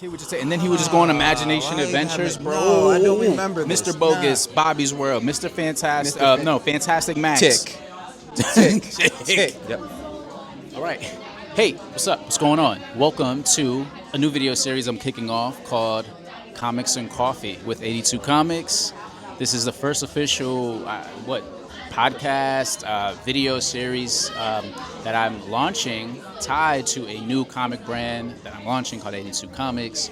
kid would just say, and then he would just go on imagination adventures, bro. No, I don't remember this. Mr. Bogus, Bobby's World, Mr. Fantastic, Fantastic Max. Tick. Yep. All right. Hey, what's up? What's going on? Welcome to a new video series I'm kicking off called Comics and Coffee with AD2 Comics. This is the first official, podcast, video series that I'm launching tied to a new comic brand that I'm launching called AD2 Comics.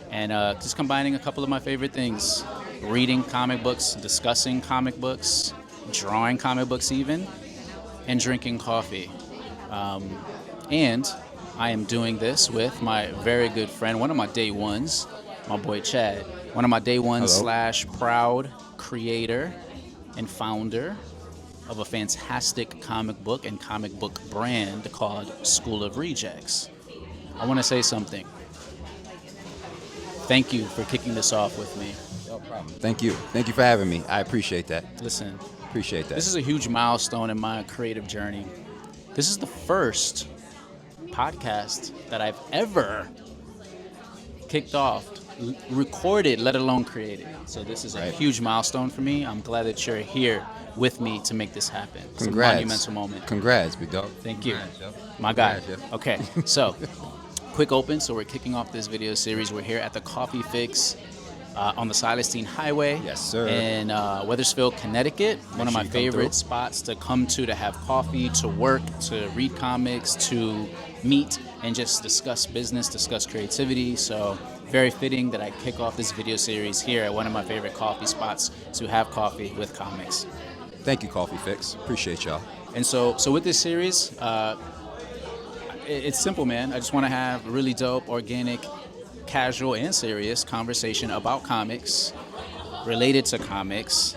And just combining a couple of my favorite things. Reading comic books, discussing comic books, drawing comic books even, and drinking coffee. And I am doing this with my very good friend, one of my day ones, my boy Chad. One of my day ones / proud creator and founder of a fantastic comic book and comic book brand called School of Rejecks. I want to say something. Thank you for kicking this off with me. No problem. Thank you. Thank you for having me. I appreciate that. Listen. Appreciate that. This is a huge milestone in my creative journey. This is the first podcast that I've ever kicked off, recorded, let alone created. So this is a huge milestone for me. I'm glad that you're here with me to make this happen. It's a monumental moment. Congrats, big dog. Thank you. Congrats, my guy. Congrats, okay, so quick open. So we're kicking off this video series. We're here at the Coffee Fix on the Celestine Highway. Yes, sir. In Wethersfield, Connecticut. One of my favorite spots to come to have coffee, to work, to read comics, to meet, and just discuss business, discuss creativity. So very fitting that I kick off this video series here at one of my favorite coffee spots to have coffee with comics. Thank you, Coffee Fix. Appreciate y'all. And so with this series, it's simple, man. I just want to have a really dope, organic, casual, and serious conversation about comics, related to comics,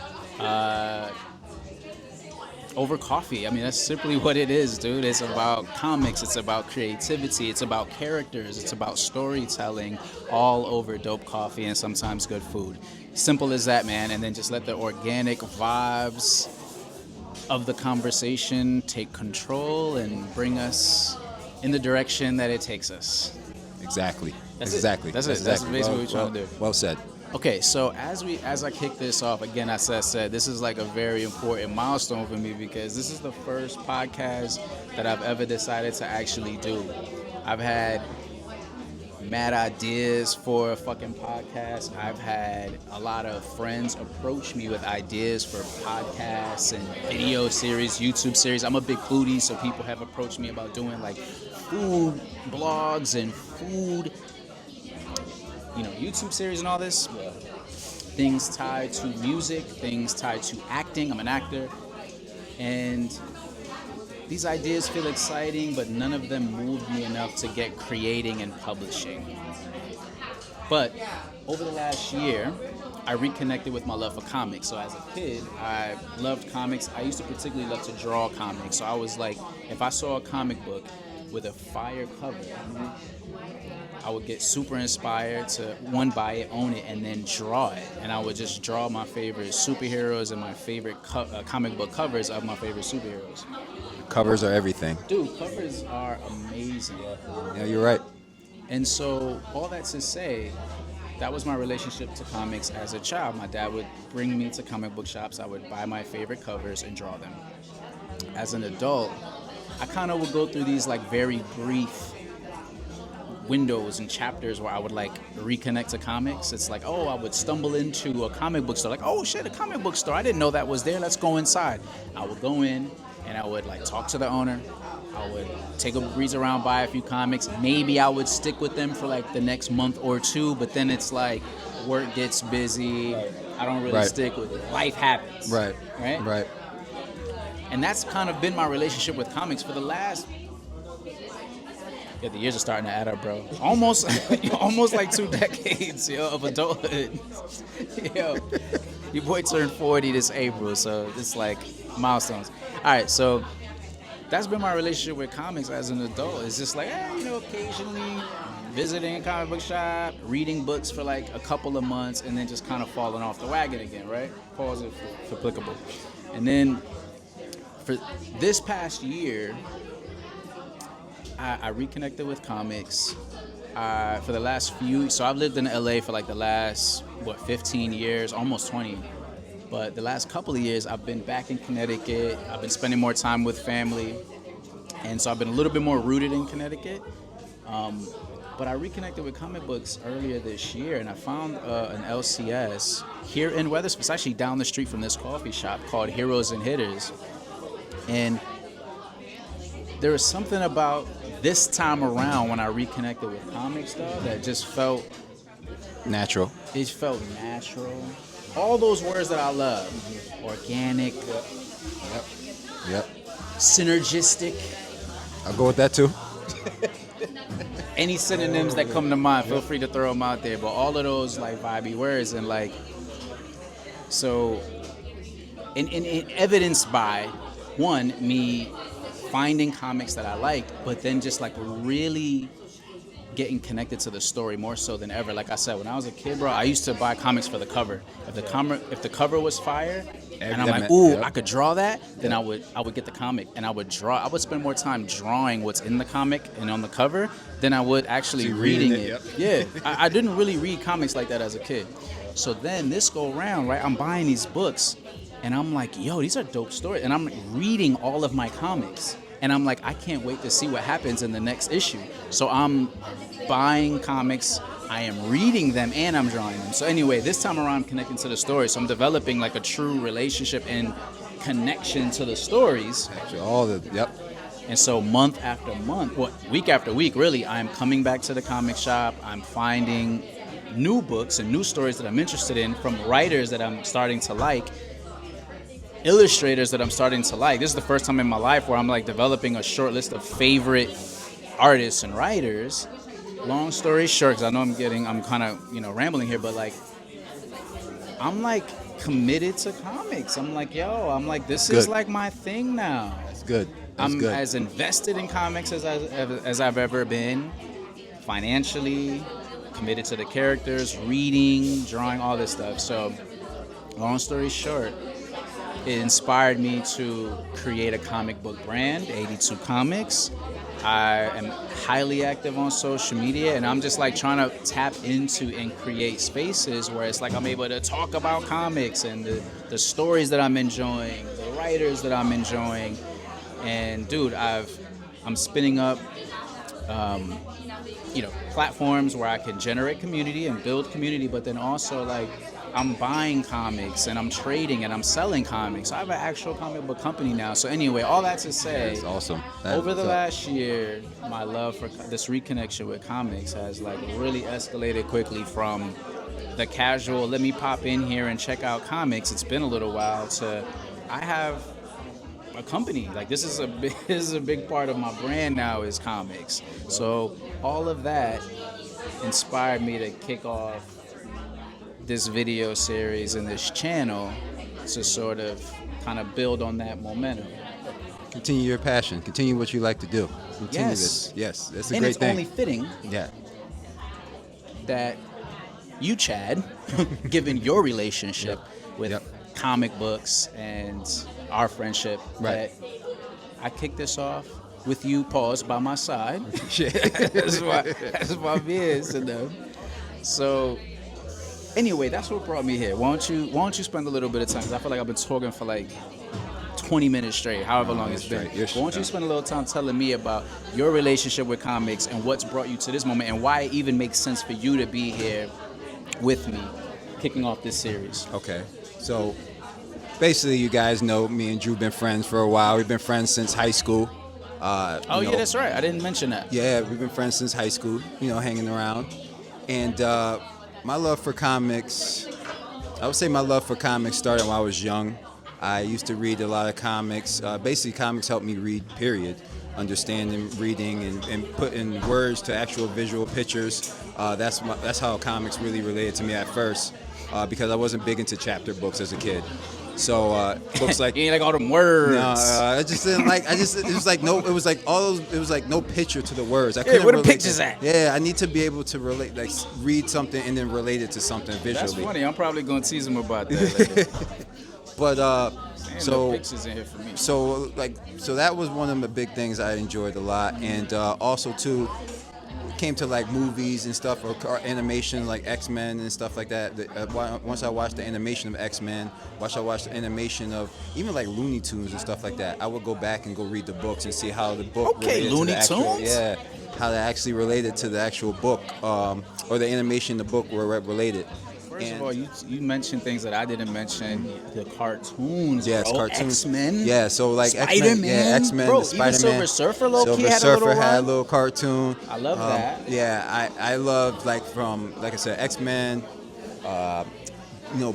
over coffee. I mean, that's simply what it is, dude. It's about comics. It's about creativity. It's about characters. It's about storytelling, all over dope coffee and sometimes good food. Simple as that, man. And then just let the organic vibes of the conversation take control and bring us in the direction that it takes us. Exactly. That's exactly. It. That's exactly. It. That's basically what we're trying to do. Well said. Okay, so as I kick this off, again, as I said, this is like a very important milestone for me because this is the first podcast that I've ever decided to actually do. I've had mad ideas for a fucking podcast. I've had a lot of friends approach me with ideas for podcasts and video series, YouTube series. I'm a big foodie, so people have approached me about doing like food blogs and food, YouTube series and all this. Things tied to music, things tied to acting. I'm an actor. And these ideas feel exciting, but none of them moved me enough to get creating and publishing. But over the last year, I reconnected with my love for comics. So as a kid, I loved comics. I used to particularly love to draw comics. So I was like, if I saw a comic book with a fire cover, I would get super inspired to, one, buy it, own it, and then draw it. And I would just draw my favorite superheroes and my favorite comic book covers of my favorite superheroes. Covers are everything. Dude, covers are amazing. Yeah, you're right. And so, all that to say, that was my relationship to comics as a child. My dad would bring me to comic book shops. I would buy my favorite covers and draw them. As an adult, I kind of would go through these like very brief windows and chapters where I would like reconnect to comics. It's like, I would stumble into a comic book store. Like, oh shit, a comic book store. I didn't know that was there. Let's go inside. I would go in and I would like talk to the owner. I would take a breeze around, buy a few comics. Maybe I would stick with them for like the next month or two, but then it's like work gets busy. I don't really stick with it. Life happens. Right. And that's kind of been my relationship with comics for the last... Yeah, the years are starting to add up, bro. Almost like 2 decades, of adulthood. Your boy turned 40 this April, so it's like milestones. All right, so that's been my relationship with comics as an adult. It's just like, occasionally visiting a comic book shop, reading books for like a couple of months, and then just kind of falling off the wagon again, right? Pause if applicable. And then for this past year, I reconnected with comics for the last so I've lived in LA for like the last 15 years, almost 20. But the last couple of years I've been back in Connecticut. I've been spending more time with family, and so I've been a little bit more rooted in Connecticut. But I reconnected with comic books earlier this year, and I found an LCS here in Wethersfield. It's actually down the street from this coffee shop called Heroes and Hitters. And there was something about this time around when I reconnected with comics, though, that just felt Natural. It felt natural. All those words that I love. Organic, Yep. synergistic. I'll go with that too. Any synonyms that come to mind, feel free to throw them out there. But all of those like vibey words and like, so, and evidenced by one, me finding comics that I liked, but then just like really getting connected to the story more so than ever. Like I said, when I was a kid, bro, I used to buy comics for the cover. If the cover was fire, and I'm like, ooh, I could draw that, then I would get the comic and I would draw. I would spend more time drawing what's in the comic and on the cover than I would actually reading it. Yeah, I didn't really read comics like that as a kid. So then this go around, right? I'm buying these books, and I'm like, yo, these are dope stories, and I'm reading all of my comics. And I'm like, I can't wait to see what happens in the next issue. So I'm buying comics, I am reading them, and I'm drawing them. So anyway, this time around I'm connecting to the story. So I'm developing like a true relationship and connection to the stories. And so month after month, week after week, really, I'm coming back to the comic shop. I'm finding new books and new stories that I'm interested in from writers that I'm starting to like, illustrators that I'm starting to like. This is the first time in my life where I'm like developing a short list of favorite artists and writers. Long story short, because I know I'm kind of, rambling here, but like, I'm like committed to comics. I'm like, this is like my thing now. That's good. I'm as invested in comics as I've ever been, financially, committed to the characters, reading, drawing, all this stuff. So, long story short, it inspired me to create a comic book brand, AD2 Comics. I am highly active on social media, and I'm just like trying to tap into and create spaces where it's like I'm able to talk about comics and the stories that I'm enjoying, the writers that I'm enjoying. And dude, I'm spinning up platforms where I can generate community and build community, but then also like I'm buying comics and I'm trading and I'm selling comics. I have an actual comic book company now. So anyway, all that to say, that's awesome. Over the last year, my love for this reconnection with comics has like really escalated quickly from the casual, let me pop in here and check out comics. It's been a little while to I have a company. Like this is a big part of my brand now is comics. So all of that inspired me to kick off this video series and this channel to sort of kind of build on that momentum. Continue your passion. Continue what you like to do. Continue this. Yes, that's a great thing. And it's only fitting that you, Chad, given your relationship with comic books and our friendship, that I kicked this off with you, by my side. That's my biz. So anyway, that's what brought me here. Why don't you spend a little bit of time, because I feel like I've been talking for like 20 minutes straight, however long it's been. Why don't you spend a little time telling me about your relationship with comics and what's brought you to this moment and why it even makes sense for you to be here with me kicking off this series. Okay. So basically, you guys know me and Drew been friends for a while. We've been friends since high school. That's right. I didn't mention that. Yeah, we've been friends since high school, hanging around. And my love for comics, I would say my love for comics started when I was young. I used to read a lot of comics. Basically, comics helped me read, period. Understanding, reading, and putting words to actual visual pictures. That's how comics really related to me at first, because I wasn't big into chapter books as a kid. So books like you ain't like all them words. No, I just didn't like. It was like no picture to the words. Where the pictures at? Yeah, I need to be able to relate, like read something and then relate it to something visually. That's funny. I'm probably gonna tease him about that later. But no pictures in here for me. So that was one of the big things I enjoyed a lot, and also too, came to like movies and stuff or animation like X-Men and stuff like that, once I watched the animation of X-Men, once I watched the animation of even like Looney Tunes and stuff like that, I would go back and go read the books and see how the book related Looney to the actual, Tunes? yeah, how that actually related to the actual book, or the animation in the book were related. First of all, you mentioned things that I didn't mention. The cartoons, yes, bro. cartoons. X-Men. Yeah, so like Spider-Man. yeah, X-Men, bro, the Spider-Man. Even Silver Surfer, low-key Silver had Surfer a little had a run. little cartoon. I love that. Yeah, I love like from like I said, X-Men.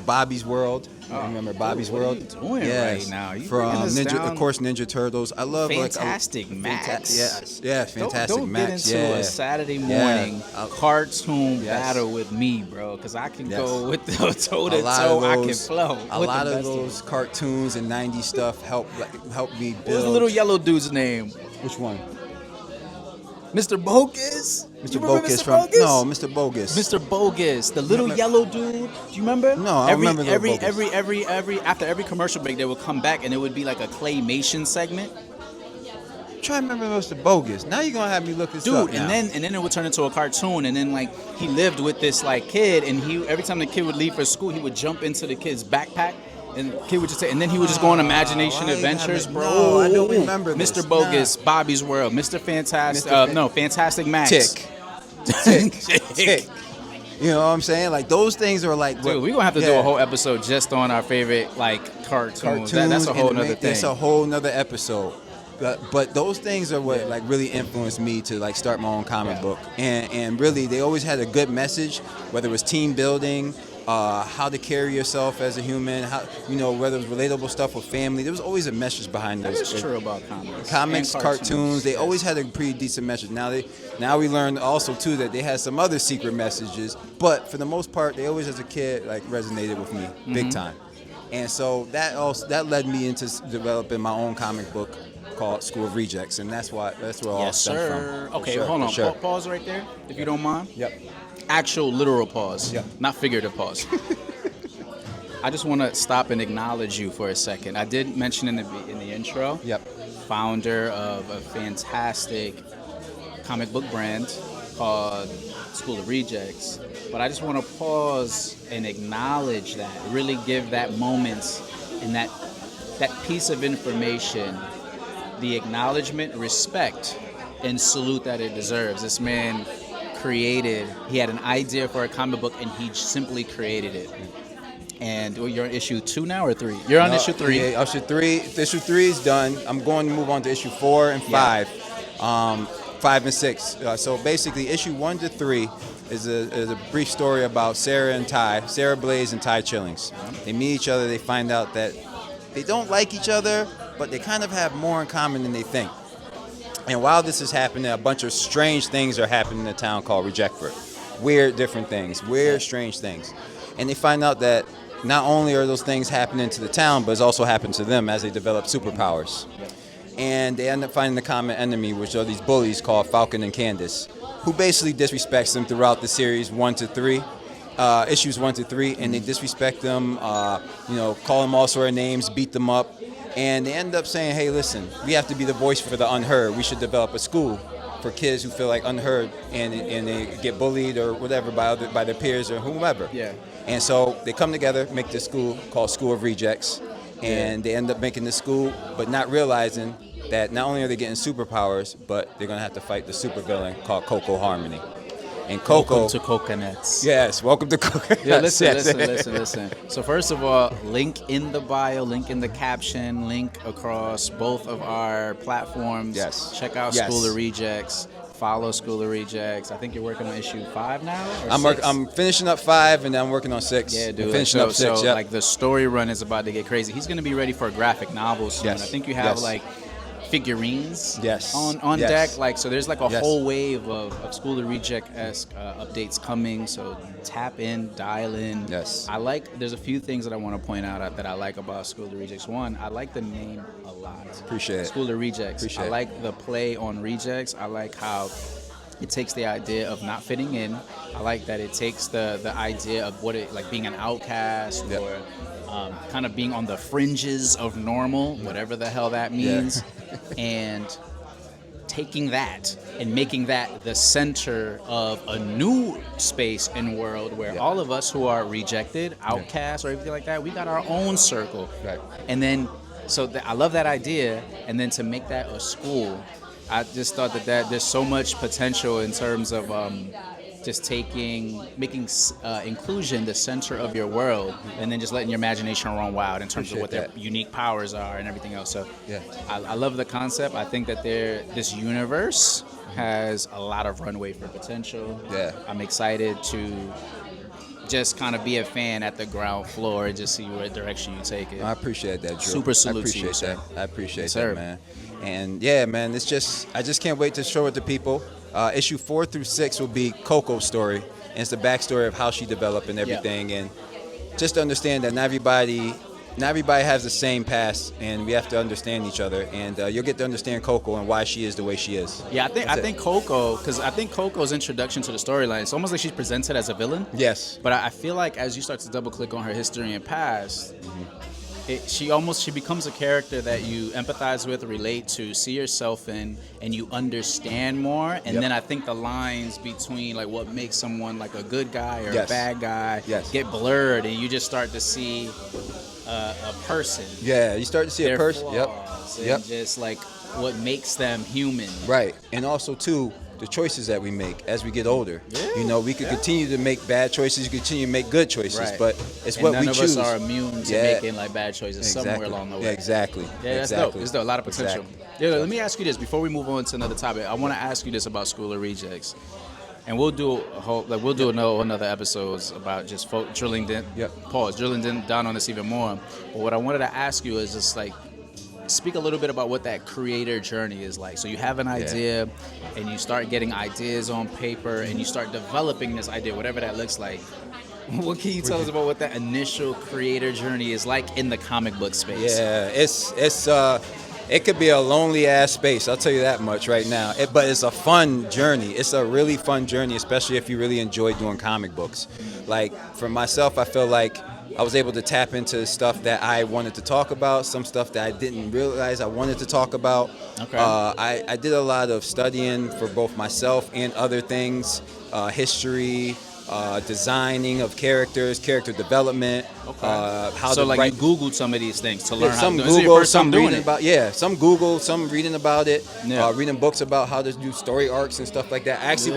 Bobby's World. I remember Bobby's what World. Are you doing yes. right now? You from bringing us Ninja, down. of course, Ninja Turtles. I love Fantastic Max. Yes, Fantastic don't Max. Don't get into a Saturday morning cartoon Yes. battle with me, bro, because I can Yes. go with the toe to A lot toe. of I can those- flow. A with lot the of best those cartoons and '90s stuff help me build. What was the little yellow dude's name? Which one? Mr. Bogus? Mr. You remember Bogus Mr. from Bogus? no, Mr. Bogus. Mr. Bogus, the little yellow dude. Do you remember? No, I don't remember Little Bogus. Every after every commercial break, they would come back and it would be like a claymation segment. I'm trying to remember Mr. Bogus. Now you're gonna have me look this up. Dude, now. and then it would turn into a cartoon, and then like he lived with this like kid, and he every time the kid would leave for school, he would jump into the kid's backpack, and the kid would just say, and then he would just go on imagination why you adventures, haven't- bro. no, I don't remember this. Mr. Bogus, Bobby's World, Mr. Fantastic, Fantastic Max. Tick. You know what I'm saying? Like those things are like. Dude, we're gonna have to do a whole episode just on our favorite like cartoons. That's a whole nother thing. That's a whole nother episode. But those things are what like really influenced me to like start my own comic book. And really they always had a good message, whether it was team building, how to carry yourself as a human, how whether it was relatable stuff with family. There was always a message behind those. That is true about comics. Comics, And cartoons, they always had a pretty decent message. Now we learned also too that they had some other secret messages, but for the most part, they always as a kid like resonated with me big time. And so that led me into developing my own comic book called School of Rejects, and that's where all Yes, stemmed sir. from. Okay, For sure, hold on. for sure. Pause right there, if you don't mind. Yep. Actual literal pause, Yep. not figurative pause. I just want to stop and acknowledge you for a second. I did mention in the intro. Yep. Founder of a fantastic comic book brand called School of Rejects. But I just want to pause and acknowledge that, really give that moment and that piece of information the acknowledgement, respect, and salute that it deserves. This man he had an idea for a comic book and he simply created it. And you're on issue 2 now or 3? You're on issue 3. Yeah, issue 3. Issue 3 is done. I'm going to move on to issue 4 and 5. 5 and 6. So basically, issue 1 to 3 is a brief story about Sarah Blaze and Ty Chillings. They meet each other. They find out that they don't like each other, but they kind of have more in common than they think. And while this is happening, a bunch of strange things are happening in a town called Rejectford. Weird, different things. Weird, strange things. And they find out that not only are those things happening to the town, but it's also happened to them as they develop superpowers. And they end up finding the common enemy, which are these bullies called Falcon and Candace, who basically disrespects them throughout the series 1 to 3. Issues 1 to 3, and they disrespect them, call them all sort of names, beat them up, and they end up saying, hey, listen, we have to be the voice for the unheard. We should develop a school for kids who feel like unheard and they get bullied or whatever by their peers or whomever. Yeah. And so they come together, make this school called School of Rejects, and they end up making this school, but not realizing that not only are they getting superpowers, but they're going to have to fight the supervillain called Coco Harmony. And Coco. Welcome to Coconuts. Yes, welcome to Coconuts. Yeah, listen. Yes. So first of all, link in the bio, link in the caption, link across both of our platforms. Yes. Check out Yes. School of Rejects. Follow School of Rejects. I think you're working on issue 5 now. Or 6? I'm finishing up 5 and then I'm working on 6. Yeah, dude. I'm finishing up 6. So Yep. like the story run is about to get crazy. He's gonna be ready for a graphic novel soon. Yes. I think you have Yes. like figurines Yes. on Yes. deck. Like so there's like a Yes. whole wave of School of Reject-esque updates coming. So tap in, dial in. Yes. There's a few things that I want to point out that I like about School of Rejects. One, I like the name a lot. Appreciate it. School of Rejects. Appreciate I it. like the play on rejects. I like how it takes the idea of not fitting in. I like that it takes the idea of what it like being an outcast Yep. or kind of being on the fringes of normal, whatever the hell that means. And taking that and making that the center of a new space and world where all of us who are rejected, outcasts, or everything like that, we got our own circle. Right. And then, I love that idea. And then to make that a school, I just thought that there's so much potential in terms of just making inclusion the center of your world, and then just letting your imagination run wild in terms of what their unique powers are and everything else. So I love the concept. I think that this universe has a lot of runway for potential. Yeah. I'm excited to just kind of be a fan at the ground floor and just see what direction you take it. I appreciate that, Drew. Super salute to you, sir. I appreciate Yes, that, sir. man. And yeah, man, I just can't wait to show it to people. Issue 4 through 6 will be Coco's story, and it's the backstory of how she developed and everything, and just to understand that not everybody has the same past, and we have to understand each other, and you'll get to understand Coco and why she is the way she is. Yeah, I think Coco, because I think Coco's introduction to the storyline, it's almost like she's presented as a villain. Yes. But I feel like as you start to double click on her history and past, she becomes a character that you empathize with, relate to, see yourself in, and you understand more. And then I think the lines between like what makes someone like a good guy or a bad guy get blurred, and you just start to see a person. Yeah, you start to see a person. And just like what makes them human. Right, and also too, the choices that we make as we get older. Yeah. You know, we could continue to make bad choices, continue to make good choices, but it's what we choose. None of us are immune to making like bad choices somewhere along the way. Yeah, exactly. Yeah, that's dope. There's a lot of potential. Yeah, let me ask you this before we move on to another topic. I want to ask you this about School of Rejects, and we'll do another episodes about just drilling down on this even more. But what I wanted to ask you is just like, speak a little bit about what that creator journey is like. So you have an idea, and you start getting ideas on paper, and you start developing this idea, whatever that looks like. What can you tell us about what that initial creator journey is like in the comic book space? Yeah, it could be a lonely ass space. I'll tell you that much right now. But it's a fun journey. It's a really fun journey, especially if you really enjoy doing comic books. Like for myself, I feel like I was able to tap into stuff that I wanted to talk about, some stuff that I didn't realize I wanted to talk about. Okay. I did a lot of studying for both myself and other things, history, designing of characters, character development. Okay. How so to like write. you Googled some of these things to learn how to do it. Google, This is your first time doing reading it. about. Yeah, some Google, some reading about it. Yeah. Reading books about how to do story arcs and stuff like that. I actually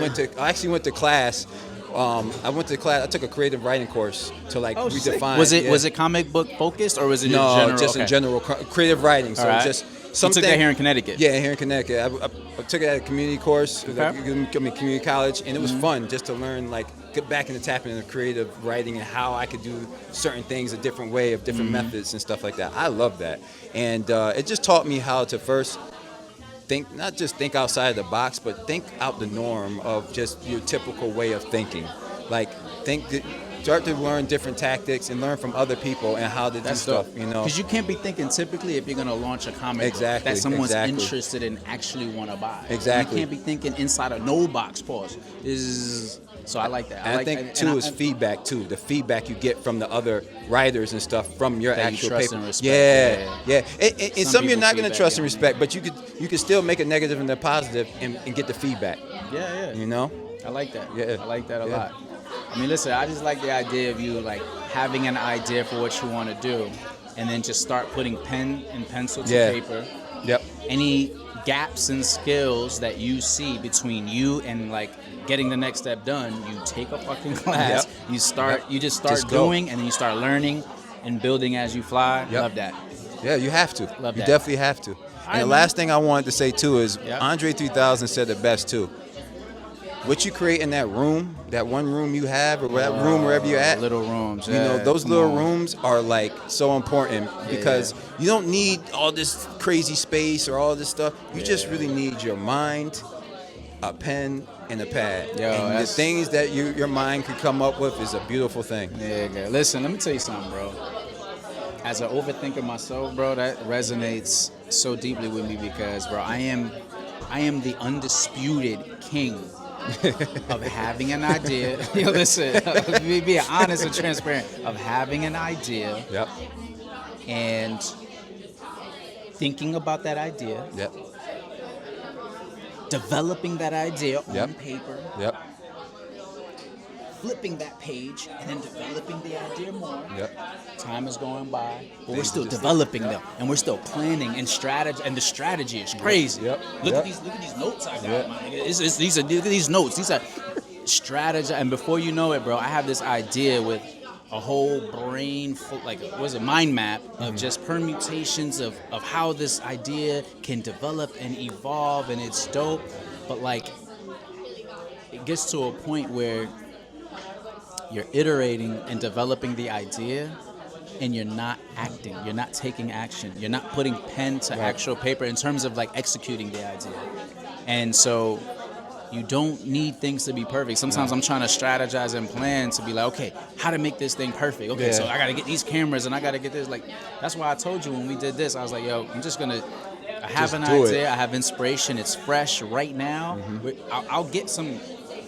went to class. I took a creative writing course to like redefine. Was it comic book focused, or was it in general creative writing? So just something. You took that here in Connecticut? Yeah, here in Connecticut. I took it at a community course, community college, and it was fun just to learn, like, get back into tapping into creative writing and how I could do certain things a different way, of different methods and stuff like that. I love that, and it just taught me how to first not just think outside the box, but think out the norm of just your typical way of thinking. Like, start to learn different tactics and learn from other people and how to do stuff, you know. Because you can't be thinking typically if you're going to launch a comic book that someone's interested in actually want to buy. Exactly. You can't be thinking inside a no box. Pause. So I like that. I think feedback too. The feedback you get from the other writers and stuff from your actual paper. And respect. Yeah. And some you're not going to trust and respect, but you could still make a negative and a positive and get the feedback. Yeah. You know. I like that. Yeah. I like that a lot. I mean, listen, I just like the idea of you like having an idea for what you want to do, and then just start putting pen and pencil to paper. Yep. Any gaps and skills that you see between you and like getting the next step done, you take a fucking class. Yep. You just start doing, and then you start learning and building as you fly. Yep. Love that. Yeah, you have to. Love you that. definitely have to. And the last thing I wanted to say too is Andre 3000 said it best too. What you create in that room, that one room you have, or that room wherever you're at, little rooms, you know, those little rooms are like so important because you don't need all this crazy space or all this stuff. You just really need your mind, a pen, and a pad. And the things that your mind could come up with is a beautiful thing. Yeah. Listen, let me tell you something, bro. As an overthinker myself, bro, that resonates so deeply with me because, bro, I am the undisputed king of having an idea. Yo, listen, be honest and transparent. Of having an idea. Yep. And thinking about that idea. Yep. developing that idea Yep. on paper, Yep. flipping that page, and then developing the idea more. Yep. Time is going by, but we're Things still just- developing yep. them, and we're still planning and strategy. And the strategy is crazy. Yep. Look Yep. at these notes I got. Yep. My nigga. Look at these notes. These are strategy. And before you know it, bro, I have this idea with a whole brain full, like, what was it, mind map of just permutations of how this idea can develop and evolve, and it's dope. But like, it gets to a point where you're iterating and developing the idea, and you're not acting, you're not taking action, you're not putting pen to actual paper in terms of like executing the idea. And so you don't need things to be perfect. Sometimes I'm trying to strategize and plan to be like, okay, how to make this thing perfect. Okay, so I gotta get these cameras and I gotta get this. Like, that's why I told you when we did this, I was like, yo, I have Just an do idea, it. I have inspiration, it's fresh right now. I'll get some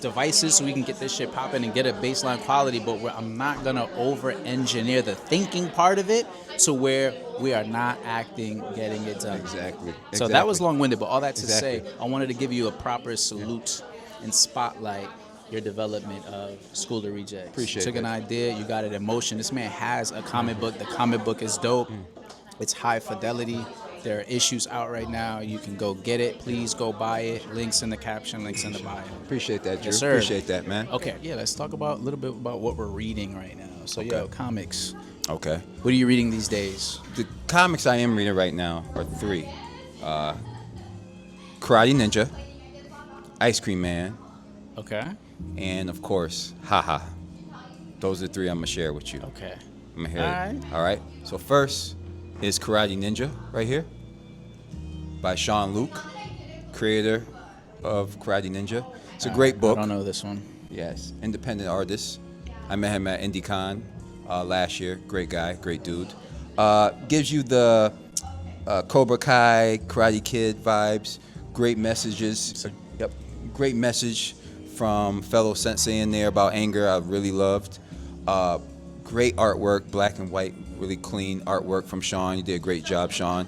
devices so we can get this shit popping and get a baseline quality, but I'm not gonna over-engineer the thinking part of it to where we are not acting, getting it done. Exactly. So that was long-winded, but all that to Exactly. say, I wanted to give you a proper salute and spotlight your development of School of Rejects. Appreciate You took an that. idea, you got it in motion. This man has a comic book. The comic book is dope. It's high-fidelity. There are issues out right now. You can go get it. Please go buy it. Links in the caption, links in the bio. Appreciate that, Drew. Yes, sir. Appreciate that, man. Okay, yeah, let's talk about a little bit about what we're reading right now. So, yo, comics. Okay. What are you reading these days? The comics I am reading right now are 3. Karate Ninja, Ice Cream Man, Okay. and of course, Haha. Those are the 3 I'm gonna share with you. Okay. I'm gonna hear All it. right. All right. So first is Karate Ninja right here by Sean Luke, creator of Karate Ninja. It's a great book. I don't know this one. Yes, independent artist. I met him at IndieCon last year. Great guy, great dude. Gives you the Cobra Kai, Karate Kid vibes. Great messages. Yep, great message from fellow sensei in there about anger. I really loved. Great artwork, black and white, really clean artwork from Sean. You did a great job, Sean.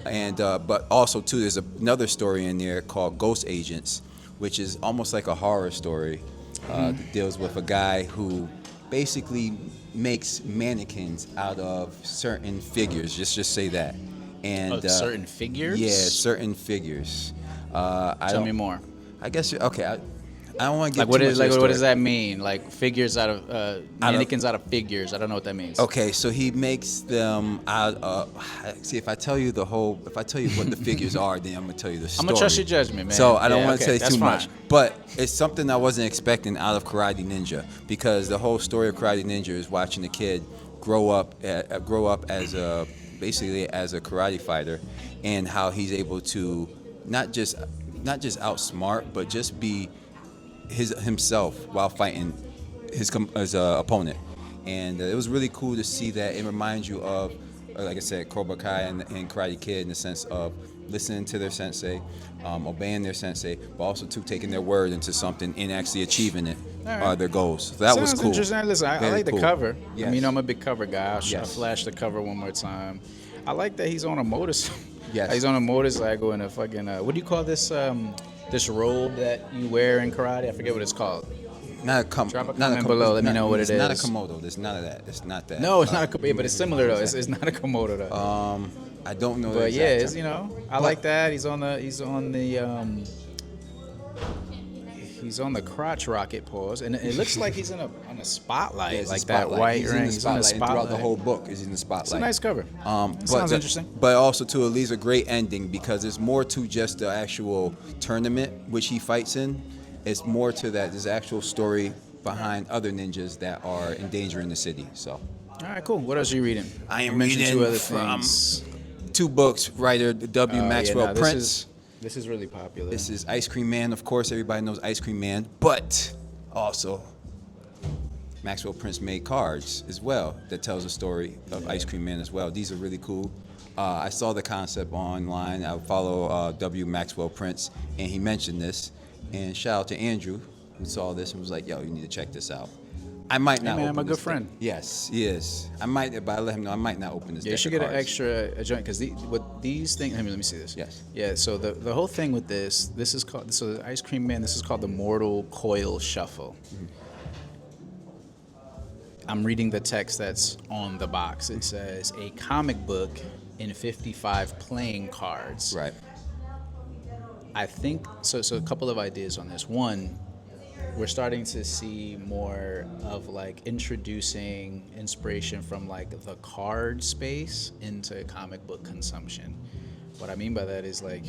And but also too, there's another story in there called Ghost Agents, which is almost like a horror story. That deals with a guy who basically makes mannequins out of certain figures. Just say that. And Certain figures? Yeah, certain figures. Tell me more. I guess okay. I don't want to Like get what too is much like of the what does story. that mean? Like figures out of mannequins out of figures. I don't know what that means. Okay, so he makes them out of. See, if I tell you what the figures are, then I'm gonna tell you the story. I'm gonna trust your judgment, man. So I don't Yeah, want to okay, say that's too fine. much, but it's something I wasn't expecting out of Karate Ninja, because the whole story of Karate Ninja is watching a kid grow up as basically as a karate fighter, and how he's able to not just outsmart, but just be himself while fighting his opponent. And it was really cool to see that. It reminds you of, like I said, Cobra Kai and Karate Kid, in the sense of listening to their sensei, obeying their sensei, but also taking their word into something and actually achieving it, their goals. So that was Sounds cool. interesting. Listen, I Very like the cool. cover. Yes. I mean, I'm a big cover guy. I'll Yes. flash the cover one more time. I like that he's on a motorcycle. Yes. He's on a motorcycle in a fucking what do you call this this robe that you wear in karate? I forget what it's called. Drop a comment below. Let me know what it It's not a is. Komodo. There's none of that. It's not that. No, it's not a Komodo, but it's similar though. It's not a Komodo though. I don't know. But the yeah, exact it's, term. you know, I like that. He's on the crotch rocket pause, and it looks like he's on a spotlight, Yeah, it's like a that spotlight. white He's ring. in the He's on the spotlight, and throughout the spotlight. whole book is in the spotlight. It's a nice cover. Sounds interesting. But also too, it leaves a great ending, because there's more to just the actual tournament which he fights in. It's more to that. There's actual story behind other ninjas that are endangering the city. So All right, cool. What else are you reading? I am You mentioned reading two other from things. 2 books. Writer W. Maxwell Prince. This is really popular. This is Ice Cream Man, of course. Everybody knows Ice Cream Man, but also Maxwell Prince made cards as well that tells the story of Ice Cream Man as well. These are really cool. I saw the concept online. I follow W. Maxwell Prince, and he mentioned this. And shout out to Andrew, who saw this and was like, "Yo, you need to check this out." I might Hey not. man, open I'm a good this friend. deck. Yes, he is. I might, but I let him know I might not open this. Yeah, you deck should of get an cards. extra joint because what these things. Let me see this. Yes. Yeah. So the whole thing with this is called the Ice Cream Man. This is called the Mortal Coil Shuffle. Mm-hmm. I'm reading the text that's on the box. It says a comic book in 55 playing cards. Right. I think so. So a couple of ideas on this. One, we're starting to see more of like introducing inspiration from like the card space into comic book consumption. What I mean by that is like,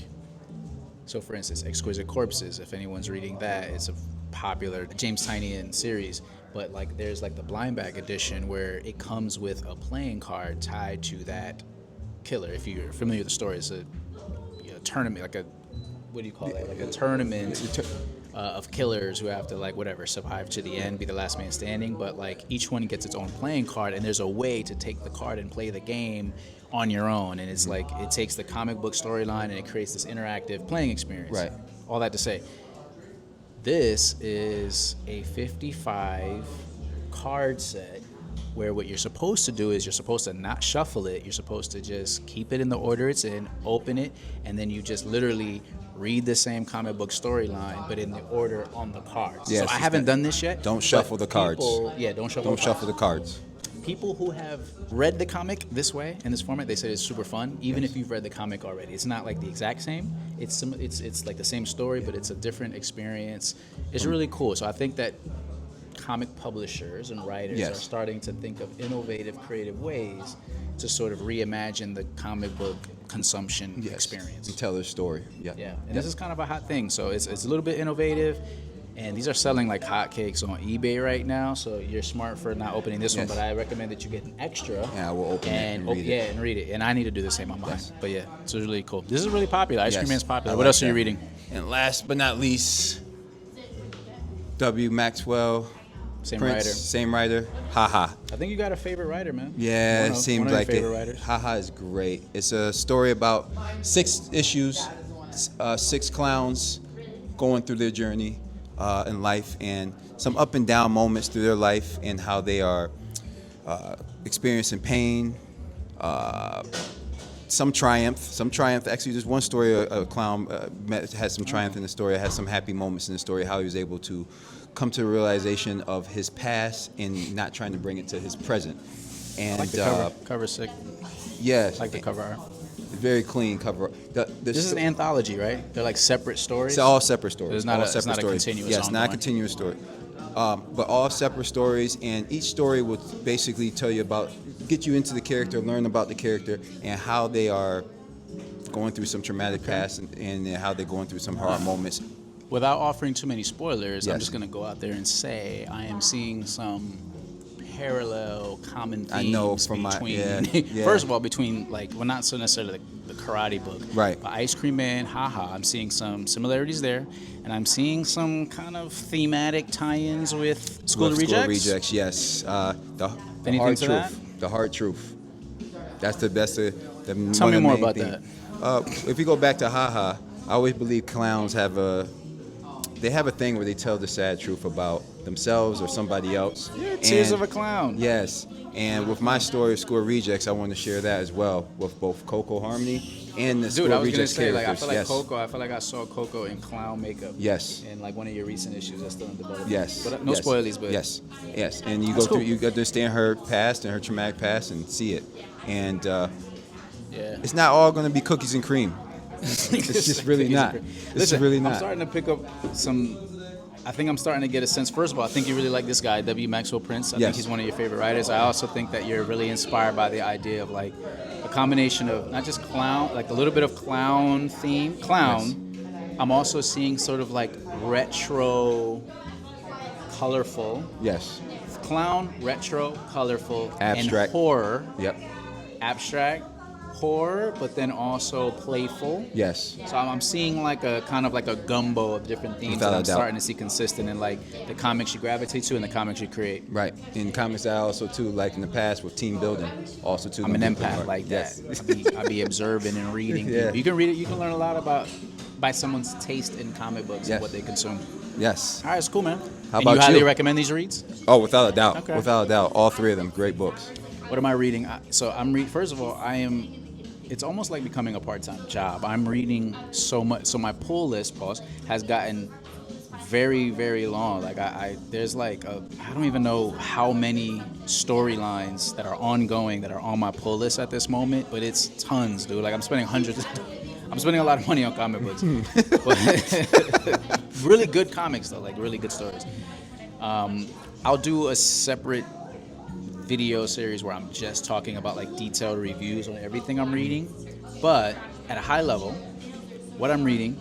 so for instance, Exquisite Corpses, if anyone's reading that, it's a popular James Tynion series, but like there's like the blind bag edition where it comes with a playing card tied to that killer. If you're familiar with the story, it's a tournament, like a, what do you call that? Like a tournament of killers who have to like whatever survive to the end, be the last man standing. But like each one gets its own playing card, and there's a way to take the card and play the game on your own. And it's like it takes the comic book storyline and it creates this interactive playing experience. Right. All that to say, this is a 55 card set where what you're supposed to do is you're supposed to not shuffle it. You're supposed to just keep it in the order it's in, open it, and then you just literally read the same comic book storyline, but in the order on the cards. Yes, so I haven't done this yet. Don't shuffle the cards. Don't shuffle the cards. People who have read the comic this way, in this format, they said it's super fun, even if you've read the comic already. It's not like the exact same. It's like the same story, but it's a different experience. It's really cool. So I think that comic publishers and writers are starting to think of innovative, creative ways to sort of reimagine the comic book consumption experience. And tell their story. Yeah. And this is kind of a hot thing. So it's a little bit innovative. And these are selling like hotcakes on eBay right now. So you're smart for not opening this one, but I recommend that you get an extra. Yeah, I will open it and read it. Yeah, and read it. And I need to do the same on mine. Yes. But yeah, so it's really cool. This is really popular. Ice Cream Man's popular. What else are you reading? And last but not least, W. Maxwell. Same Prince, writer. Same writer. Haha. I think you got a favorite writer, man. Yeah, it seems like it. Writers. Haha is great. It's a story about 6 issues, 6 clowns going through their journey in life and some up and down moments through their life and how they are experiencing pain, some triumph. Actually, there's one story a clown had some triumph in the story, had some happy moments in the story, how he was able to come to a realization of his past and not trying to bring it to his present. And I like the cover sick. Yes. I like the cover art. Very clean cover. This is an anthology, right? They're like separate stories? It's all separate stories. It's not a continuous Yes, not a continuous story. But all separate stories, and each story will basically tell you about, get you into the character, learn about the character, and how they are going through some traumatic past and how they're going through some hard moments. Without offering too many spoilers, I'm just going to go out there and say I am seeing some parallel common themes first of all, between like, well, not so necessarily the karate book, right? But Ice Cream Man, Haha. I'm seeing some similarities there, and I'm seeing some kind of thematic tie-ins with School of Rejecks. School of Rejecks, yes. The hard truth. The hard truth. That's the best. Tell me more about that. If you go back to Haha, I always believe clowns have a thing where they tell the sad truth about themselves or somebody else. Yeah, Tears of a Clown. Yes, and with my story of School of Rejects, I want to share that as well with both Coco Harmony and the School of Rejects characters. Like, I feel like Coco. I feel like I saw Coco in clown makeup. Yes. In like one of your recent issues that's still in development. Yes. But no spoilers, but yes. And you go through, you understand her past and her traumatic past and see it, and it's not all going to be cookies and cream. It's just really not. Listen, really not. I'm starting to pick up some. I think I'm starting to get a sense. First of all, I think you really like this guy, W. Maxwell Prince. I think he's one of your favorite writers. I also think that you're really inspired by the idea of like a combination of not just clown, like a little bit of clown theme. Yes. I'm also seeing sort of like retro, colorful. Yes. Clown, retro, colorful, abstract, and horror. Yep. Abstract. Horror, but then also playful. Yes. So I'm seeing like a kind of like a gumbo of different themes that I'm starting to see consistent in like the comics you gravitate to and the comics you create. Right. In comics, I also too, like in the past with team building, also too. I'm an empath like that. I be observing and reading. Yeah. You can read it. You can learn a lot about by someone's taste in comic books and what they consume. Yes. All right, it's cool, man. How and about you highly you? recommend these reads? Oh, without a doubt. Okay. Without a doubt. All three of them, great books. What am I reading? So first of all, it's almost like becoming a part-time job. I'm reading so much. So my pull list, has gotten very, very long. Like there's like I don't even know how many storylines that are ongoing that are on my pull list at this moment, but it's tons, dude. Like I'm spending hundreds. I'm spending a lot of money on comic books, but really good comics though, like really good stories. I'll do a separate video series where I'm just talking about like detailed reviews on everything I'm reading, but at a high level, what I'm reading,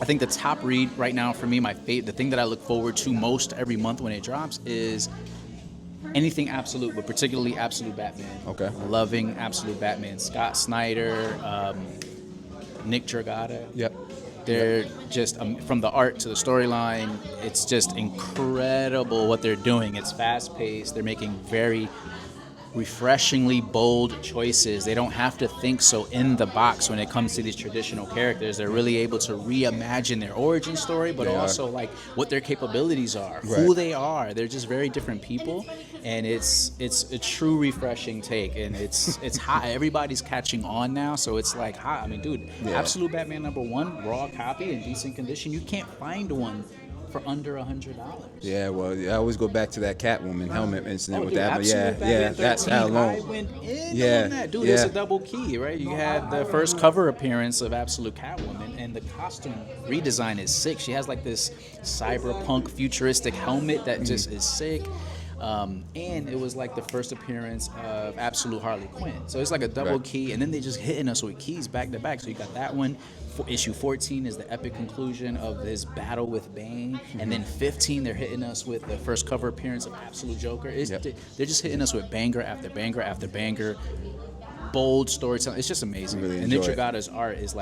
I think the top read right now for me, the thing that I look forward to most every month when it drops is anything Absolute, but particularly Absolute Batman. Okay. Loving Absolute Batman. Scott Snyder, Nick Dragotta. Yep. They're just, from the art to the storyline, it's just incredible what they're doing. It's fast-paced. They're making very refreshingly bold choices. They don't have to think so in the box when it comes to these traditional characters. They're really able to reimagine their origin story, but also like what their capabilities are, who they are. They're just very different people, and it's a true refreshing take, and it's hot. Everybody's catching on now, so it's like hot. I mean, dude, Absolute Batman #1, raw copy in decent condition. You can't find one for under $100. Yeah, well, I always go back to that Catwoman helmet incident with that. Batman That 13, alone. I went in on that. Dude, it's a double key, right? You had the first cover appearance of Absolute Catwoman, and the costume redesign is sick. She has like this cyberpunk futuristic helmet that just is sick. And it was like the first appearance of Absolute Harley Quinn. So it's like a double key, and then they just hitting us with keys back to back. So you got that one. Issue 14 is the epic conclusion of this battle with Bane, and then 15 they're hitting us with the first cover appearance of Absolute Joker. They're just hitting us with banger after banger after banger, bold storytelling. It's just amazing. Really and Nick Dragata's art is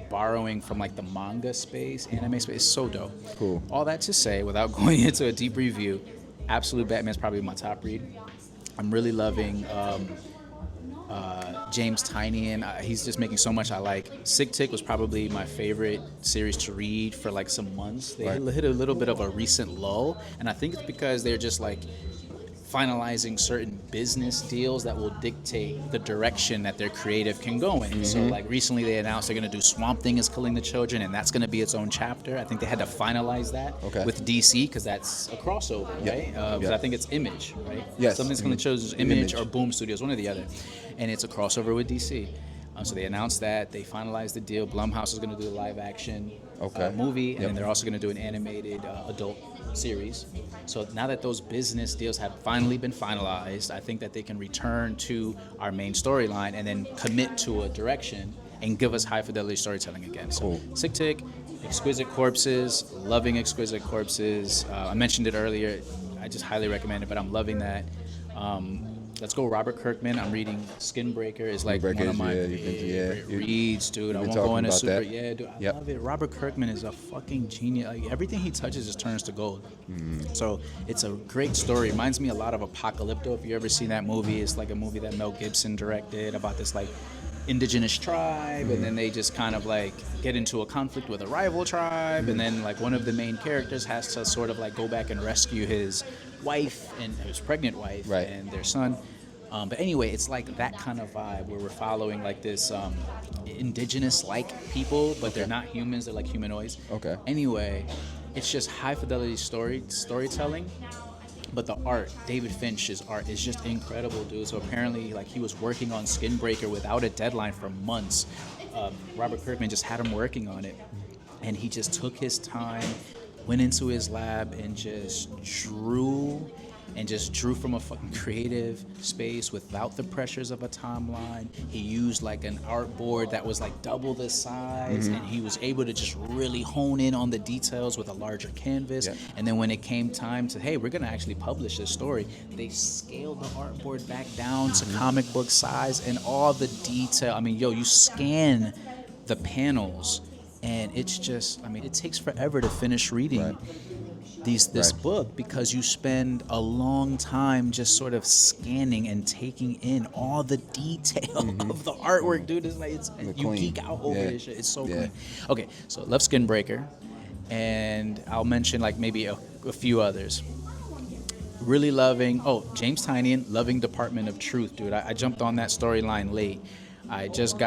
borrowing from like the manga space, anime space. It's so dope. Cool. All that to say, without going into a deep review, Absolute Batman's probably my top read. I'm really loving James Tynion. He's just making so much I like. Sick Tick was probably my favorite series to read for like some months. They hit a little bit of a recent lull, and I think it's because they're just like finalizing certain business deals that will dictate the direction that their creative can go in. So like recently they announced they're going to do Swamp Thing is Killing the Children, and that's going to be its own chapter. I think they had to finalize that with DC because that's a crossover, right? Because I think it's Image, right? Yes. Something's Killing the Children is Image or Boom Studios, one or the other. And it's a crossover with DC. So they announced that. They finalized the deal. Blumhouse is going to do a live-action movie, and then they're also going to do an animated adult series. So now that those business deals have finally been finalized, I think that they can return to our main storyline and then commit to a direction and give us high-fidelity storytelling again. So Sick Tick, Exquisite Corpses, loving Exquisite Corpses. I mentioned it earlier. I just highly recommend it, but I'm loving that. Let's go Robert Kirkman. I'm reading Skinbreaker. It's like one of my favorite reads, dude. I won't go into super. Dude, I love it. Robert Kirkman is a fucking genius. Like, everything he touches just turns to gold. So it's a great story. Reminds me a lot of Apocalypto. If you ever seen that movie, it's like a movie that Mel Gibson directed about this like indigenous tribe, and then they just kind of like get into a conflict with a rival tribe, and then like one of the main characters has to sort of like go back and rescue his wife and his pregnant wife and their son. But anyway, it's like that kind of vibe where we're following like this indigenous-like people, but they're not humans, they're like humanoids. Anyway, it's just high-fidelity storytelling. But the art, David Finch's art, is just incredible, dude. So apparently, like, he was working on Skinbreaker without a deadline for months. Robert Kirkman just had him working on it, and he just took his time, went into his lab, and just drew from a fucking creative space without the pressures of a timeline. He used like an artboard that was like double the size, and he was able to just really hone in on the details with a larger canvas. And then when it came time to, hey, we're gonna actually publish this story, they scaled the artboard back down to comic book size and all the detail. I mean, you scan the panels, and it's just, I mean, it takes forever to finish reading this Right. book because you spend a long time just sort of scanning and taking in all the detail of the artwork, dude. It's like you clean. geek out over Yeah. this shit. It's so Yeah. clean. Okay, so love Skin Breaker, and I'll mention like maybe a few others. Really loving James Tynion, loving Department of Truth, dude. I jumped on that storyline late. I just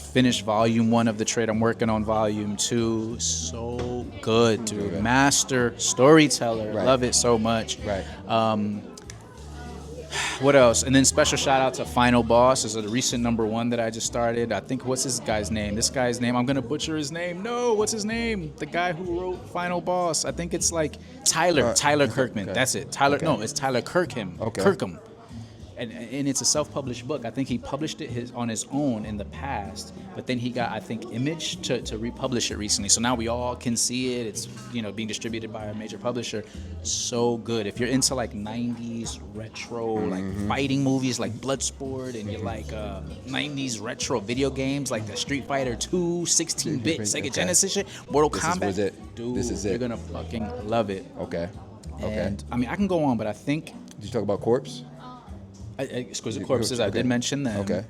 finished volume 1 of the trade. I'm working on volume 2. So good, dude. Okay. Master storyteller. Right. Love it so much. Right. What else? And then special shout out to Final Boss. This is a recent #1 that I just started. I think, what's this guy's name? I'm going to butcher his name. No, what's his name? The guy who wrote Final Boss. I think it's like Tyler Kirkman. Okay. That's it. Tyler. Okay. No, it's Tyler Kirkham. Okay. Kirkham. And it's a self-published book. I think he published it on his own in the past, but then he got, I think, Image to republish it recently. So now we all can see it. It's being distributed by a major publisher. So good. If you're into like 90s retro like fighting movies like Bloodsport, and you like 90s retro video games like the Street Fighter 2, 16-bit Sega Okay. Genesis shit, Mortal This Kombat, was it. dude, This is it. you're gonna fucking love it. Okay. Okay. And I mean, I can go on, but I think Did you talk about Corpse? Exquisite Corpses, I did mention them. Okay.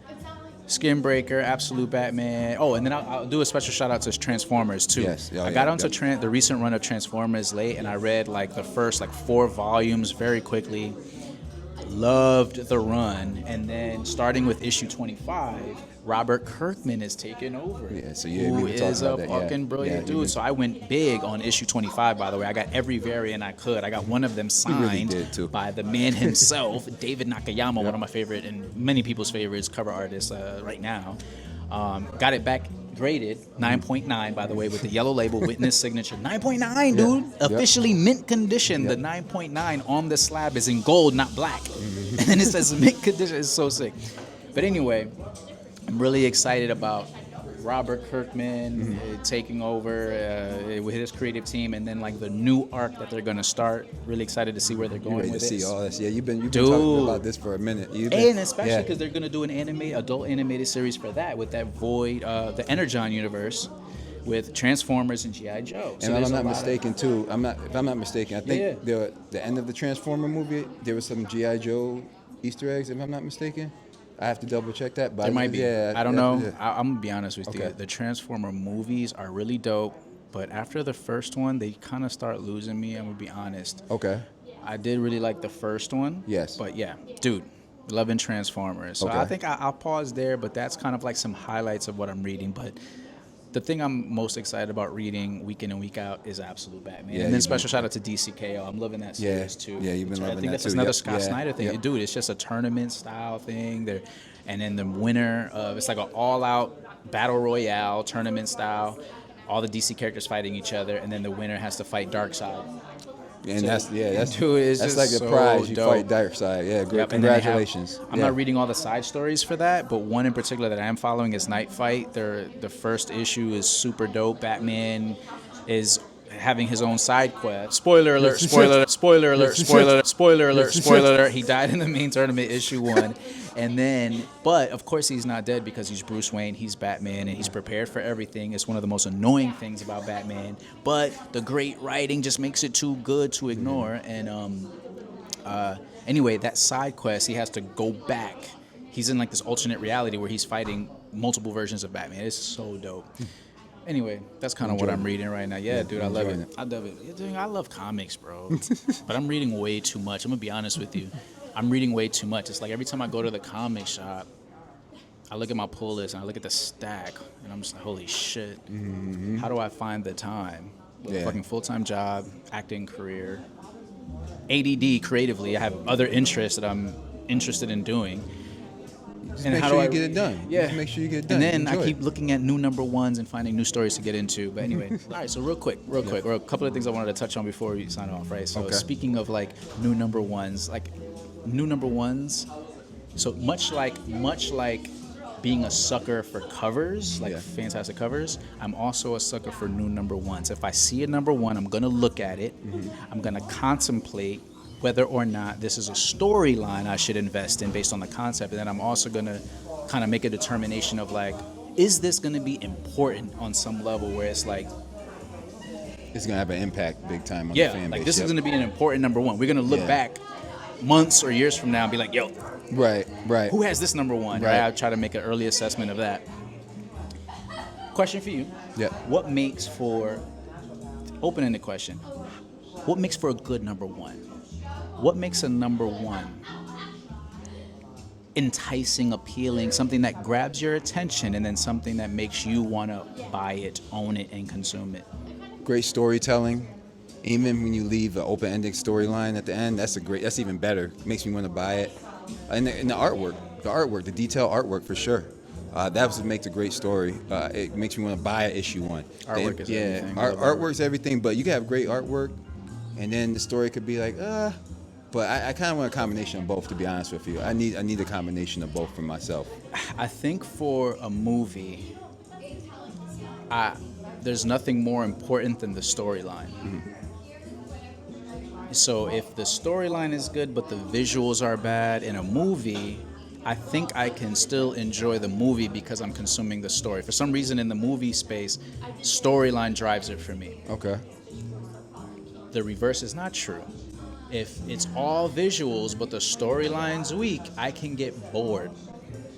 Skin Breaker, Absolute Batman. Oh, and then I'll do a special shout out to Transformers too. Yes. Oh, I yeah. got onto the recent run of Transformers late, and I read like the first like 4 volumes very quickly. Loved the run, and then starting with issue 25, Robert Kirkman is taking over. Yeah, so who we were talking is a about that, yeah. fucking brilliant Yeah, dude. So I went big on issue 25. By the way, I got every variant I could. I got one of them really signed did, too. by the man himself, David Nakayama, one of my favorite and many people's favorites cover artists right now. Got it back graded 9.9, by the way, with the yellow label witness signature. 9.9, dude. Yep. Officially mint condition. Yep. The 9.9 on the slab is in gold, not black. And then it says mint condition. It's so sick. But anyway, I'm really excited about Robert Kirkman taking over with his creative team, and then like the new arc that they're gonna start. Really excited to see where they're You going ready to with see it. all this? Yeah, you've been Dude. talking about this for a minute. And especially because they're gonna do an adult animated series for that with that Void, the Energon universe, with Transformers and GI Joe. So And if there's I'm a not lot mistaken, too. If I'm not mistaken, I think Yeah. the end of the Transformer movie, there was some GI Joe Easter eggs. If I'm not mistaken, I have to double check that. But There might be. Yeah, I don't know. yeah. I'm gonna be honest with you. Okay. The Transformer movies are really dope, but after the first one, they kind of start losing me. I'm gonna be honest. Okay. I did really like the first one. Yes. But yeah, dude, loving Transformers. So Okay. I think I'll pause there, but that's kind of like some highlights of what I'm reading. But the thing I'm most excited about reading week in and week out is Absolute Batman. Yeah, And then you've special shout out to DCKO. I'm loving that series too. Yeah, you've been I loving think that that's too. another Yep. Scott Yeah. Snyder thing. Yep. Dude, it's just a tournament style thing. And then the winner of it's like an all-out battle royale tournament style. All the DC characters fighting each other, and then the winner has to fight Darkseid. And So, that's dude, it's that's just like a so prize. You dope. fight Darkseid. Yeah, great. Yep, and then they have- Congratulations. I'm not reading all the side stories for that, but one in particular that I am following is Night Fight. The first issue is super dope. Batman is having his own side quest. Spoiler alert, spoiler alert, spoiler alert, spoiler alert, spoiler alert, spoiler alert. He died in the main tournament, issue 1. And then, but of course he's not dead because he's Bruce Wayne, he's Batman, and he's prepared for everything. It's one of the most annoying things about Batman. But the great writing just makes it too good to ignore. And anyway, that side quest, he has to go back. He's in like this alternate reality where he's fighting multiple versions of Batman. It's so dope. Anyway, that's kind of what I'm reading right now. Yeah, dude, I love enjoying it. it. I love it. Yeah, dude, I love comics, bro. But I'm reading way too much. I'm going to be honest with you. I'm reading way too much. It's like every time I go to the comic shop, I look at my pull list and I look at the stack, and I'm just like, holy shit. How do I find the time? With a Yeah. fucking full-time job, acting career, ADD creatively. I have other interests that I'm interested in doing. Just And make how sure do you I- get it done. Yeah. Just make sure you get it done. And then I Enjoy keep it. looking at new #1s and finding new stories to get into. But anyway, all right. So real quick, or a couple of things I wanted to touch on before we sign off, right? So Okay. speaking of like new #1s, like new #1s. So much like being a sucker for covers, like Yeah. fantastic covers, I'm also a sucker for new #1s. If I see a #1, I'm gonna look at it. I'm gonna contemplate whether or not this is a storyline I should invest in based on the concept, and then I'm also gonna kind of make a determination of like, is this gonna be important on some level where it's like, it's gonna have an impact big time on the Yeah, fan base. like this is going to be an important number one. We're going to look back months or years from now and be like, yo, Right. who has this number one? Right. I'll try to make an early assessment of that. Question for you. Yeah. What makes for, open-ended question, what makes for a good number one? What makes a number one enticing, appealing, something that grabs your attention, and then something that makes you want to buy it, own it, and consume it? Great storytelling. Even when you leave an open-ended storyline at the end, that's even better. Makes me want to buy it. And the artwork, the detailed artwork for sure. That's what makes a great story. It makes me want to buy issue one. Artwork is everything. Artwork's everything, but you can have great artwork, and then the story could be like, But I kind of want a combination of both, to be honest with you. I need a combination of both for myself. I think for a movie, there's nothing more important than the storyline. Mm-hmm. So if the storyline is good but the visuals are bad in a movie, I think I can still enjoy the movie because I'm consuming the story. For some reason in the movie space, storyline drives it for me. Okay. The reverse is not true. If it's all visuals but the storyline's weak, I can get bored.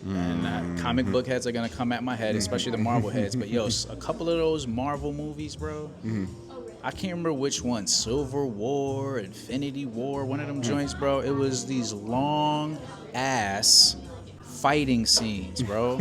And comic book heads are gonna come at my head, especially the Marvel heads. But yo, a couple of those Marvel movies, bro, I can't remember which one, Civil War, Infinity War, one of them joints, bro. It was these long ass fighting scenes, bro.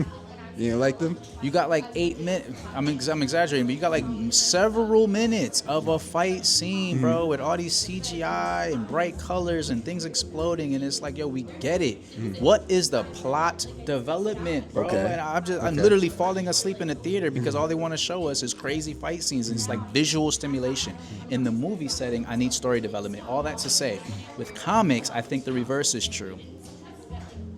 You didn't like them? You got like 8 minutes. I'm exaggerating, but you got like several minutes of a fight scene, bro, with all these CGI and bright colors and things exploding, and it's like, yo, we get it. What is the plot development, bro? Okay. And I'm literally falling asleep in the theater because all they want to show us is crazy fight scenes, and it's like visual stimulation. In the movie setting, I need story development. All that to say, with comics, I think the reverse is true.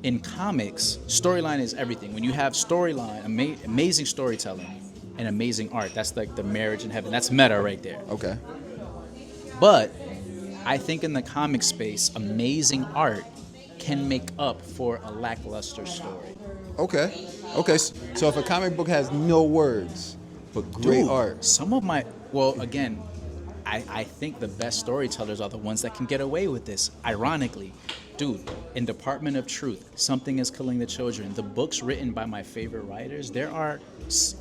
In comics, storyline is everything. When you have storyline, amazing storytelling, and amazing art, that's like the marriage in heaven. That's meta right there. Okay. But I think in the comic space, amazing art can make up for a lackluster story. Okay. So if a comic book has no words but great Dude, art, some of my, well, again, I think the best storytellers are the ones that can get away with this. Ironically, dude, in Department of Truth, Something is Killing the Children, the books written by my favorite writers, there are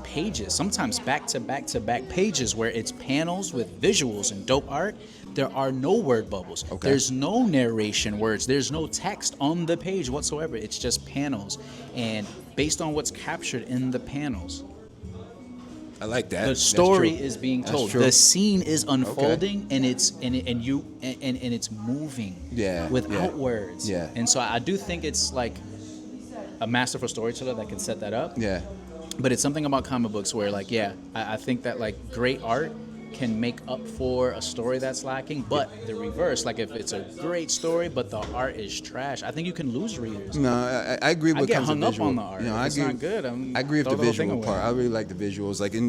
pages, sometimes back-to-back pages where it's panels with visuals and dope art. There are no word bubbles. Okay. There's no narration words. There's no text on the page whatsoever. It's just panels. And based on what's captured in the panels, I like that. the That's story true. is being That's told. true. The scene is unfolding, and it's moving. Yeah, Without yeah. words. Yeah. And so I do think it's like a masterful storyteller that can set that up. Yeah. But it's something about comic books where, like, I think that like great art can make up for a story that's lacking. But the reverse, like if it's a great story but the art is trash, I think you can lose readers. No, I agree with I get comes to hung up visual. on the art. You know, If it's agree, not good, I agree with throw the whole thing visual away. part. I really like the visuals. Like in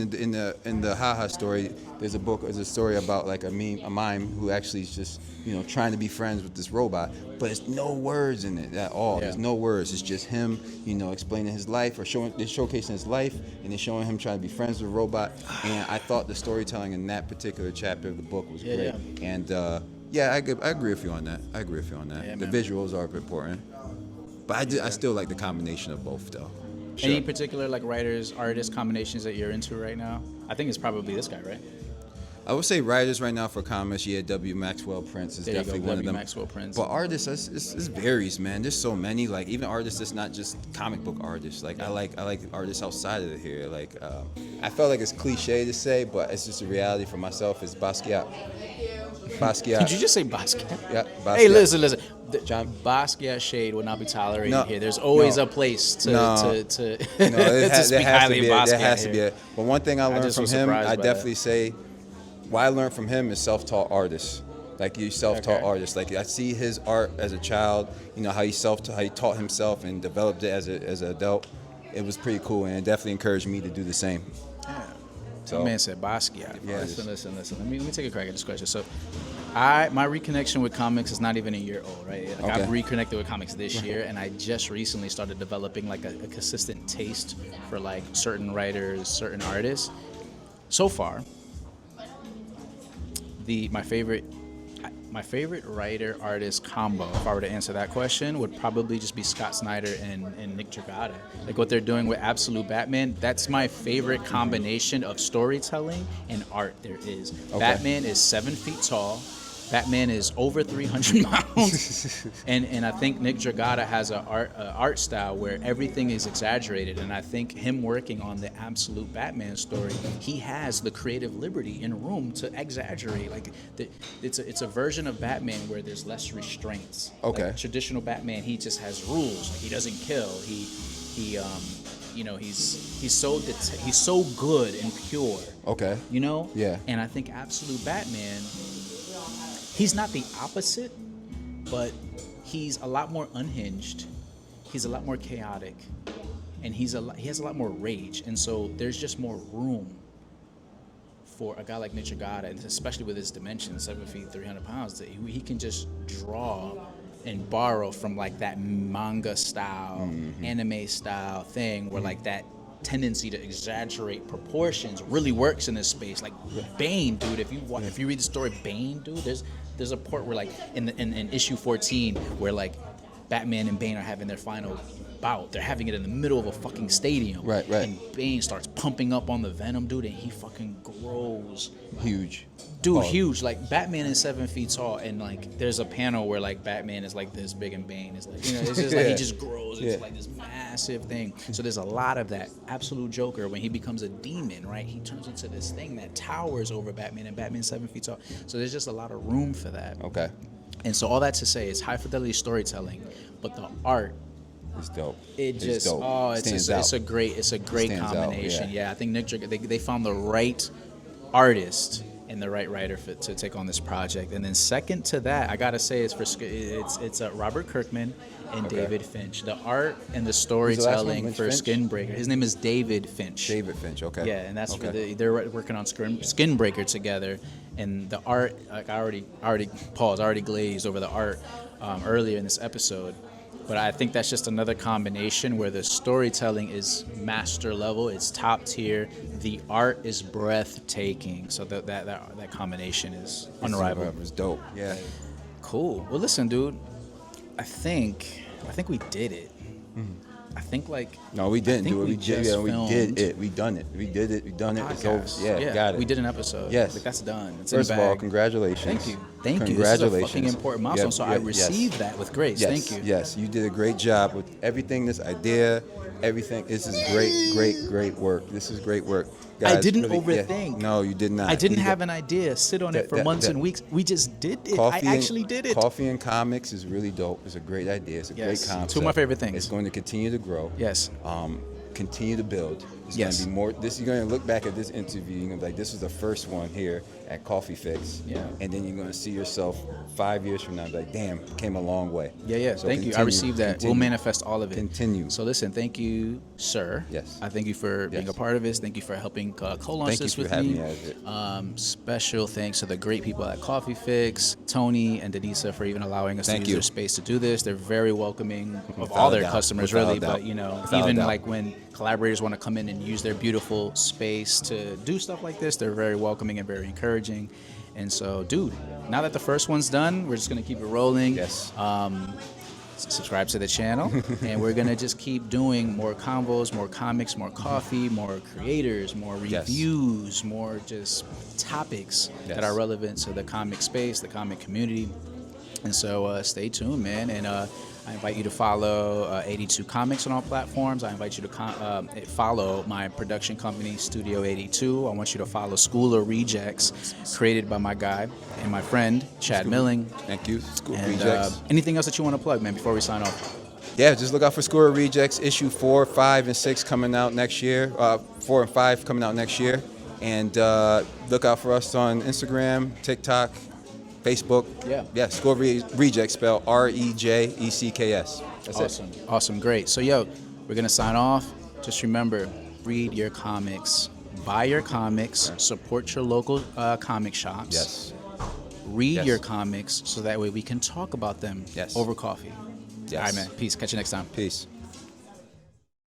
the haha story, there's a story about like a mime who actually is just trying to be friends with this robot, but there's no words in it at all. Yeah. There's no words. It's just him, explaining his life or showcasing his life, and then showing him trying to be friends with a robot. And I thought the storytelling in that particular chapter of the book was great. Yeah. And I agree with you on that. Yeah, The man. visuals are important. But I still like the combination of both, though. Sure. Any particular like writers, artist combinations that you're into right now? I think it's probably this guy, right? I would say writers right now for comics, W. Maxwell Prince is There you definitely go, one of W. them. Maxwell Prince. But artists, it varies, man. There's so many. Like even artists that's not just comic book artists. Like I like artists outside of here. Like I felt like it's cliche to say, but it's just a reality for myself. Is Basquiat. Did you just say Basquiat? Yeah, Basquiat. Hey, listen. John- Basquiat shade will not be tolerated No, here. There's always no. a place to No. to There speak has highly to be. of Basquiat There has to here. be. But one thing I learned just from was him, surprised I by definitely that. say, what I learned from him is self-taught artist. Like you self-taught Okay. artist. Like I see his art as a child. How he taught himself and developed it as an adult. It was pretty cool, and it definitely encouraged me to do the same. Yeah. So- That man said Basquiat. Yes. Listen. Let me take a crack at this question. So, my reconnection with comics is not even a year old, right? Like Okay. I've reconnected with comics this year, and I just recently started developing like a consistent taste for like certain writers, certain artists. So far, my favorite writer artist combo, if I were to answer that question, would probably just be Scott Snyder and Nick Dragata. Like what they're doing with Absolute Batman, that's my favorite combination of storytelling and art there is. Okay. Batman is 7 feet tall. Batman is over 300 pounds, and I think Nick Dragata has an art style where everything is exaggerated, and I think him working on the Absolute Batman story, he has the creative liberty and room to exaggerate. Like it's a version of Batman where there's less restraints. Okay. Like traditional Batman, he just has rules. Like he doesn't kill. He's so good and pure. Okay. You know? Yeah. And I think Absolute Batman, he's not the opposite, but he's a lot more unhinged. He's a lot more chaotic, and he has a lot more rage. And so there's just more room for a guy like Nick Dragata, and especially with his dimensions, 7 feet, 300 pounds, that he can just draw and borrow from like that manga style, anime style thing, where like that tendency to exaggerate proportions really works in this space. Like Bane, dude, if you read the story Bane, dude, there's a part where like in issue 14 where like Batman and Bane are having their final bout. They're having it in the middle of a fucking stadium. Right. And Bane starts pumping up on the Venom, dude, and he fucking grows. Huge. Dude, huge. Like Batman is 7 feet tall, and like there's a panel where like Batman is like this big and Bane is like, it's just like he just grows. It's like this massive thing. So there's a lot of that. Absolute Joker, when he becomes a demon, right? He turns into this thing that towers over Batman, and Batman's 7 feet tall. So there's just a lot of room for that. Okay. And so all that to say is high fidelity storytelling, but the art, It's dope. it's dope. it's a great Stands out, combination. yeah. I think Nick Dragata, they found the right artist and the right writer to take on this project. And then second to that, I gotta say it's Robert Kirkman and David Finch. The art and the storytelling for Finch? Skinbreaker. His name is David Finch. David Finch, okay. Yeah, and that's okay. they're working on Skinbreaker together, and the art, like I already glazed over the art earlier in this episode. But I think that's just another combination where the storytelling is master level, it's top tier, the art is breathtaking. So that combination is unrivaled. It's dope. Yeah. Cool. Well, listen, dude. I think we did it. I think like No, we didn't do it. We did it. We done it. We did it. We done it. It's over. Yeah, got it. We did an episode. Yes. Like that's done. It's First in of the all, bag. congratulations. Thank you. Thank you. Congratulations. This is a fucking important milestone. So I received that with grace. Yes, Thank you. Yes, you did a great job with everything. This idea, everything. This is great work. This is great work. Guys, I didn't really, overthink. No, you did not. I didn't have an idea, sit on it for months and weeks. We just did it. I actually did it. Coffee and comics is really dope. It's a great idea. It's a great concept. Two of my favorite things. It's going to continue to grow. Yes. Continue to build. It's going to be more. You're going to look back at this interview. You're going to be like, this was the first one here at Coffee Fix. Yeah. And then you're going to see yourself 5 years from now, like, damn, came a long way. Yeah. So thank you. I received that. We'll manifest all of it. Continue. So listen, thank you, sir. Yes. I thank you for being a part of this. Thank you for helping co-launch this with me. Thank you for having me as it. Special thanks to the great people at Coffee Fix, Tony and Denisa for even allowing us to use their space to do this. They're very welcoming of all their customers, really. But even like when collaborators want to come in and use their beautiful space to do stuff like this, they're very welcoming and very encouraging. And so, dude, now that the first one's done, we're just going to keep it rolling. Yes. Subscribe to the channel, and we're going to just keep doing more convos, more comics, more coffee, more creators, more reviews, more just topics that are relevant to the comic space, the comic community. And so stay tuned, man. And I invite you to follow AD2 Comics on all platforms. I invite you to follow my production company, Studio AD2. I want you to follow School of Rejecks, created by my guy and my friend, Chad Milling. Thank you, School of And Rejects. anything else that you want to plug, man, before we sign off? Yeah, just look out for School of Rejects, issue 4, 5, and 6 coming out next year. 4 and 5 coming out next year. And look out for us on Instagram, TikTok, Facebook. Yeah, School of Rejects, spelled Rejecks. That's awesome. Awesome, great. So, we're going to sign off. Just remember, read your comics, buy your comics, support your local comic shops. Yes. Read your comics so that way we can talk about them over coffee. Yes. All right, man. Peace. Catch you next time. Peace.